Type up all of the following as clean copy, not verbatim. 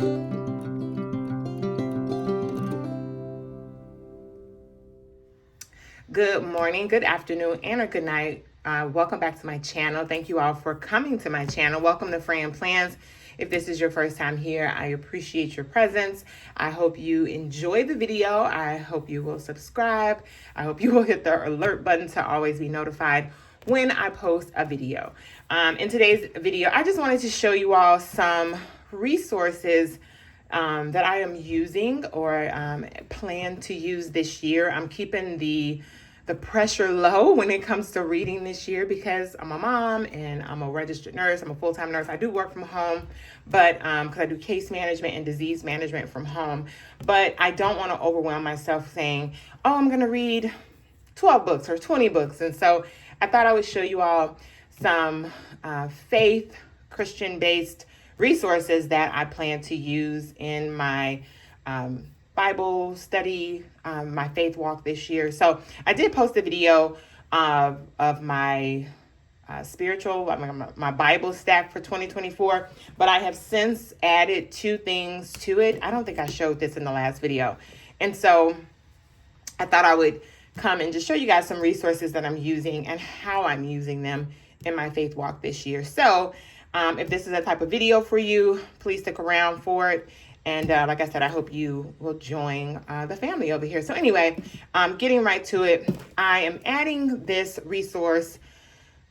Good morning, good afternoon, and or good night. Welcome back to my channel. Thank you all for coming to my channel. Welcome to Fran Plans. If this is your first time here, I appreciate your presence. I hope you enjoy the video. I hope you will subscribe. I hope you will hit the alert button to always be notified when I post a video. In today's video, I just wanted to show you all some resources that I am using or plan to use this year. I'm keeping the pressure low when it comes to reading this year because I'm a mom and I'm a registered nurse. I'm a full-time nurse. I do work from home, but because I do case management and disease management from home. But I don't want to overwhelm myself saying, oh, I'm going to read 12 books or 20 books. And so I thought I would show you all some faith, Christian-based resources that I plan to use in my Bible study, my faith walk this year. So I did post a video of my spiritual, my Bible stack for 2024, but I have since added 2 things to it. I don't think I showed this in the last video. And so I thought I would come and just show you guys some resources that I'm using and how I'm using them in my faith walk this year. So if this is a type of video for you, please stick around for it. And like I said, I hope you will join the family over here. So anyway, getting right to it, I am adding this resource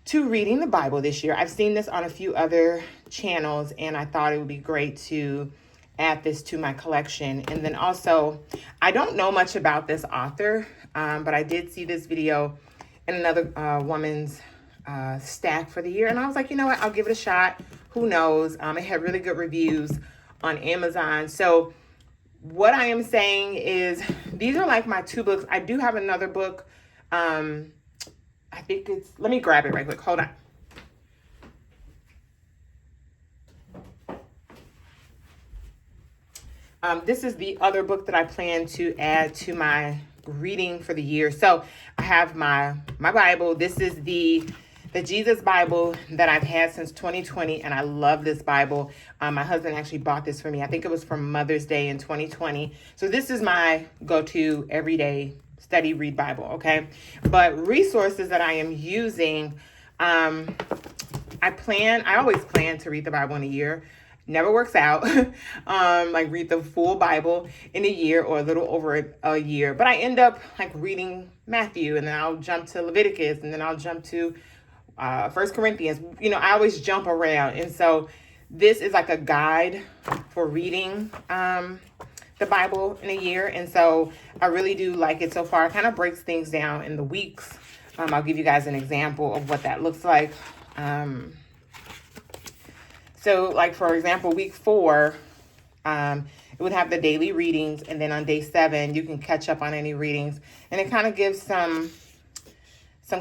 to reading the Bible this year. I've seen this on a few other channels, and I thought it would be great to add this to my collection. And then also, I don't know much about this author, but I did see this video in another woman's stack for the year. And I was like, you know what, I'll give it a shot. Who knows? It had really good reviews on Amazon. So what I am saying is these are like my 2 books. I do have another book. I think it's, let me grab it right quick. Hold on. This is the other book that I plan to add to my reading for the year. So I have my Bible. This is the Jesus Bible that I've had since 2020, and I love this Bible. My husband actually bought this for me. I think it was for Mother's Day in 2020. So this is my go-to everyday study read Bible, okay? But resources that I am using, I always plan to read the Bible in a year. Never works out. Like read the full Bible in a year or a little over a year. But I end up like reading Matthew, and then I'll jump to Leviticus, and then I'll jump to 1 Corinthians. You know, I always jump around. And so this is like a guide for reading the Bible in a year. And so I really do like it so far. It kind of breaks things down in the weeks. I'll give you guys an example of what that looks like. So like, for example, week 4, it would have the daily readings. And then on day 7, you can catch up on any readings. And it kind of gives some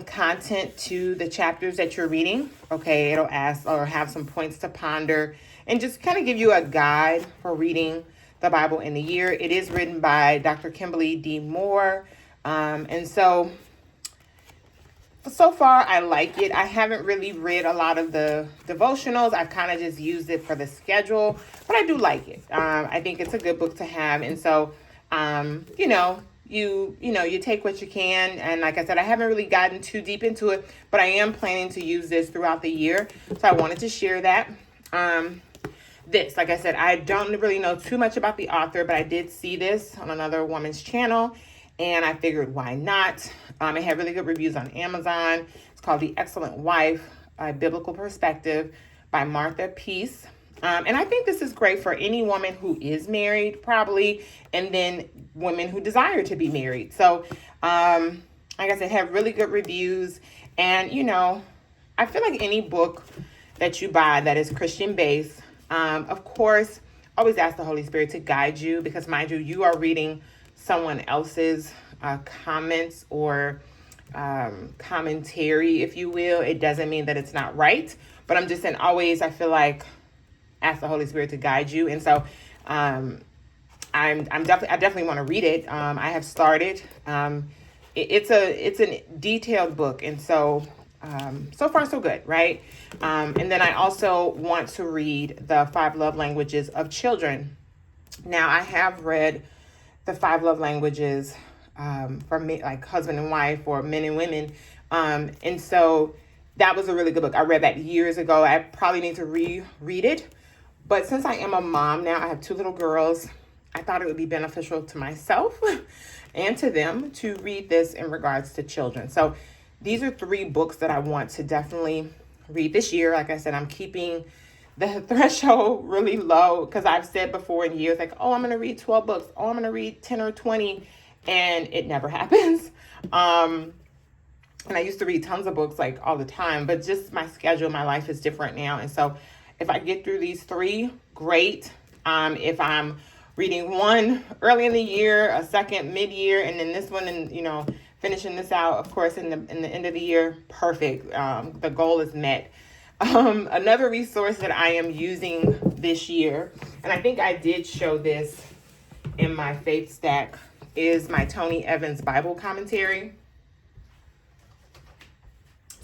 content to the chapters that you're reading. Okay, it'll ask or have some points to ponder and just kind of give you a guide for reading the Bible in the year. It is written by Dr. Kimberly D. Moore. And so far I like it. I haven't really read a lot of the devotionals. I've kind of just used it for the schedule, but I do like it. I think it's a good book to have. And so, you know, you take what you can. And like I said, I haven't really gotten too deep into it, but I am planning to use this throughout the year. So I wanted to share that. Like I said, I don't really know too much about the author, but I did see this on another woman's channel, and I figured why not? It had really good reviews on Amazon. It's called The Excellent Wife, A Biblical Perspective by Martha Peace. And I think this is great for any woman who is married, probably, and then women who desire to be married. So, like I said, have really good reviews. And, you know, I feel like any book that you buy that is Christian-based, of course, always ask the Holy Spirit to guide you, because, mind you, you are reading someone else's comments or commentary, if you will. It doesn't mean that it's not right, but I'm just saying, always, I feel like, ask the Holy Spirit to guide you. And so I definitely want to read it. I have started. It's a detailed book, and so far so good, right? And then I also want to read the 5 Love Languages of Children Now, I have read the Five Love Languages for me, like husband and wife or men and women. And so that was a really good book. I read that years ago. I probably need to reread it. But since I am a mom now, I have 2 little girls, I thought it would be beneficial to myself and to them to read this in regards to children. So these are 3 books that I want to definitely read this year. Like I said, I'm keeping the threshold really low because I've said before in years, like, oh, I'm going to read 12 books. Oh, I'm going to read 10 or 20. And it never happens. And I used to read tons of books like all the time, but just my schedule, my life is different now. And so if I get through these 3, great. If I'm reading one early in the year, a second mid-year, and then this one, and finishing this out, of course, in the end of the year, perfect. The goal is met. Another resource that I am using this year, and I think I did show this in my Faith Stack, is my Tony Evans Bible commentary.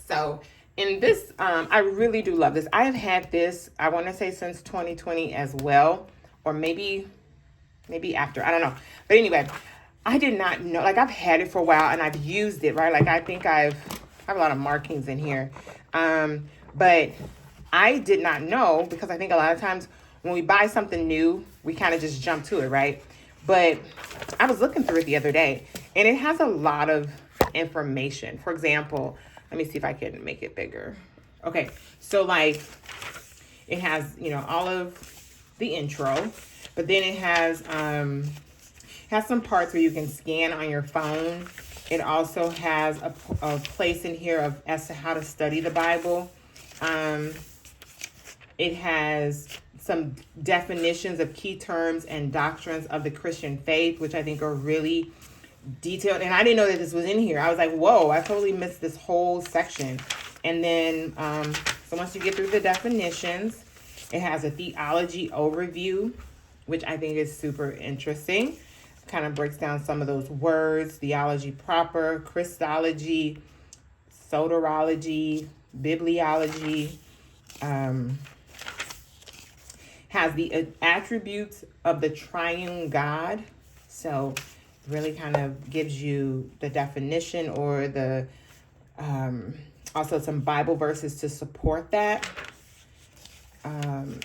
So in this, I really do love this. I have had this, I want to say since 2020 as well, or maybe after, I don't know. But anyway, I did not know, like I've had it for a while and I've used it, right? Like I think I have a lot of markings in here. But I did not know, because I think a lot of times when we buy something new, we kind of just jump to it, right? But I was looking through it the other day and it has a lot of information. For example, let me see if I can make it bigger. Okay, so like it has, all of the intro, but then it has some parts where you can scan on your phone. It also has a place in here as to how to study the Bible. It has some definitions of key terms and doctrines of the Christian faith, which I think are really detailed. And I didn't know that this was in here. I was like, whoa, I totally missed this whole section. And then, so once you get through the definitions, it has a theology overview, which I think is super interesting. Kind of breaks down some of those words: theology proper, Christology, soteriology, bibliology. Has the attributes of the triune God. So really kind of gives you the definition or the also some Bible verses to support that.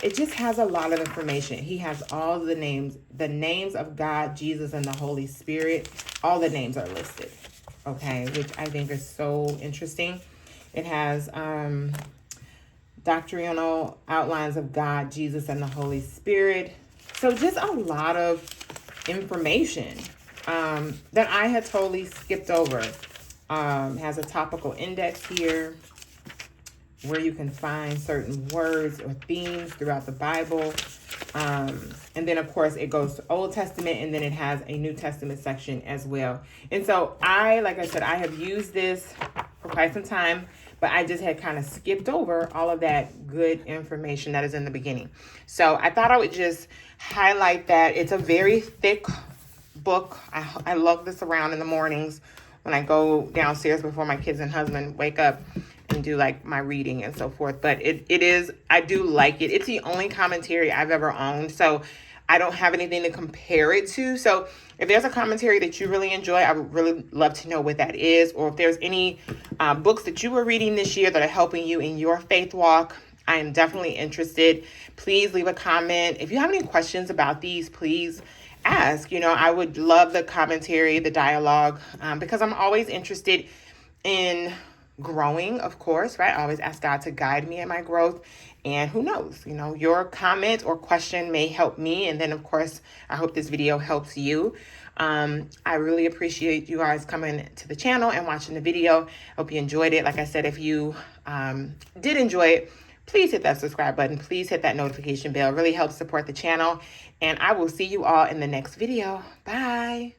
It just has a lot of information. He has all the names of God, Jesus, and the Holy Spirit. All the names are listed, okay, which I think is so interesting. It has doctrinal outlines of God, Jesus, and the Holy Spirit. So just a lot of information that I had totally skipped over. Has a topical index here where you can find certain words or themes throughout the Bible. And then, of course, it goes to Old Testament, and then it has a New Testament section as well. And so like I said, I have used this for quite some time, but I just had kind of skipped over all of that good information that is in the beginning. So I thought I would just highlight that. It's a very thick book. I love this around in the mornings when I go downstairs before my kids and husband wake up and do like my reading and so forth. But I do like it. It's the only commentary I've ever owned, so I don't have anything to compare it to. So if there's a commentary that you really enjoy, I would really love to know what that is. Or if there's any books that you were reading this year that are helping you in your faith walk, I am definitely interested. Please leave a comment. If you have any questions about these, please ask. I would love the commentary, the dialogue, because I'm always interested in growing, of course, right? I always ask God to guide me in my growth. And who knows, your comment or question may help me. And then, of course, I hope this video helps you. I really appreciate you guys coming to the channel and watching the video. Hope you enjoyed it. Like I said, if you did enjoy it, please hit that subscribe button. Please hit that notification bell. It really helps support the channel. And I will see you all in the next video. Bye.